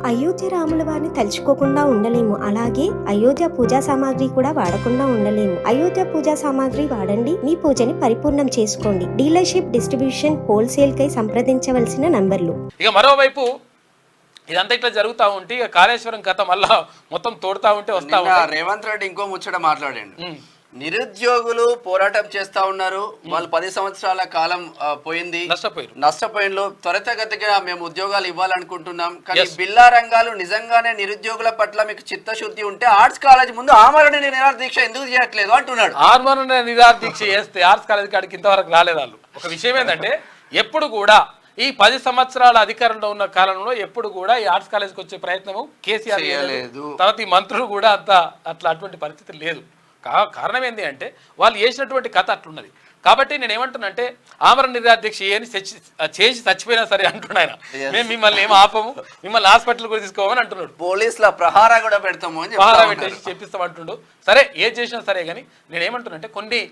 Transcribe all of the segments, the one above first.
అయోధ్య రాముల వారిని తలుచుకోకుండా ఉండలేము. అలాగే అయోధ్య పూజా సామాగ్రి కూడా వాడకుండా ఉండలేము. అయోధ్య పూజా సామాగ్రి వాడండి, మీ పూజని పరిపూర్ణం చేసుకోండి. డీలర్షిప్, డిస్ట్రిబ్యూషన్, హోల్సేల్ కై సంప్రదించవలసిన నంబర్లు. ఇక మరోవైపు ఇదంతా ఇట్లా జరుగుతా ఉంటే ఇక కాళేశ్వరం కథ మళ్ళా మొత్తం తోడుతా ఉంటే వస్తా రేవంత్ రెడ్డి ఇంకో ముచ్చట మాట్లాడండి. నిరుద్యోగులు పోరాటం చేస్తా ఉన్నారు. వాళ్ళు 10 సంవత్సరాల కాలం పోయింది, నష్టపోయిన త్వరితగతిగా మేము ఉద్యోగాలు ఇవ్వాలనుకుంటున్నాం. కానీ బిల్లా రంగాలు నిజంగానే నిరుద్యోగుల పట్ల మీకు చిత్తశుద్ధి ఉంటే ఆర్ట్స్ కాలేజ్ ముందు ఆమరణ నిరాహార దీక్ష ఎందుకు చేయట్లేదు అంటున్నాడు. ఆమరణ నిరాహార దీక్ష చేస్తే ఆర్ట్స్ కాలేజ్ కాడికి ఇంతవరకు రాలేదు వాళ్ళు. ఒక విషయం ఏంటంటే ఎప్పుడు కూడా ఈ 10 సంవత్సరాల అధికారంలో ఉన్న కాలంలో ఎప్పుడు కూడా ఈ ఆర్ట్స్ కాలేజ్కి వచ్చే ప్రయత్నము కేసీఆర్ చేయలేదు. తర్వాత ఈ మంత్రులు కూడా అట్లా అటువంటి పరిస్థితి లేదు. కారణం ఏంటి అంటే వాళ్ళు చేసినటువంటి కథ అట్లున్నది. కాబట్టి నేను ఏమంటున్నానంటే ఆమరణ నిరాధ్యక్ష అని చేసి చచ్చిపోయినా సరే అంటున్నాయన, మేము మిమ్మల్ని ఏం ఆపము, మిమ్మల్ని హాస్పిటల్ కూడా తీసుకోమని అంటున్నాడు. పోలీసుల ప్రహారా కూడా పెడతాము అని ప్రహారా పెట్టేసి చెప్పిస్తాం అంటుండు. సరే ఏది చేసినా సరే కానీ నేను ఏమంటున్నానంటే కొన్ని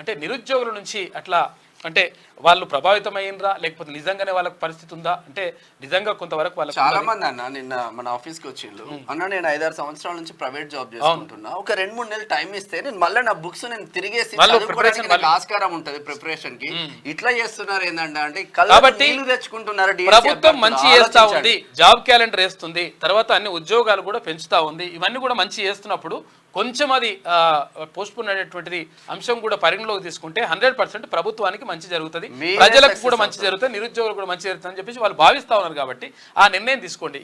అంటే నిరుద్యోగుల నుంచి అట్లా అంటే వాళ్ళు ప్రభావితమైనరా లేకపోతే నిజంగానే వాళ్ళకి పరిస్థితి ఉందా అంటే నిజంగా కొంతవరకు వాళ్ళకి చాలా మంది అన్న నిన్న మన ఆఫీస్ కి వచ్చిండు. అన్న నేను 5-6 సంవత్సరాల నుంచి ప్రైవేట్ జాబ్ చేసుకుంటున్నా, ఒక 2-3 నెలలు టైం ఇస్తే నేను మళ్ళీ నా బుక్స్ నేను తిరిగేసి ఆస్కారం ఉంటది ప్రిపరేషన్ కి. ఇట్లా చేస్తున్నారు ఏంటంటే కాబట్టి తెచ్చుకుంటున్నారు. ప్రభుత్వం మంచి చేస్తా ఉంది, జాబ్ క్యాలెండర్ వేస్తుంది, తర్వాత అన్ని ఉద్యోగాలు కూడా పెంచుతా ఉంది. ఇవన్నీ కూడా మంచి చేస్తున్నప్పుడు కొంచెం అది పోస్ట్పోన్ అనేటువంటిది అంశం కూడా పరిగణలోకి తీసుకుంటే 100% ప్రభుత్వానికి మంచి జరుగుతుంది, ప్రజలకు కూడా మంచి జరుగుతుంది, నిరుద్యోగులకు కూడా మంచి జరుగుతుంది అని చెప్పేసి వాళ్ళు భావిస్తా ఉన్నారు. కాబట్టి ఆ నిర్ణయం తీసుకోండి.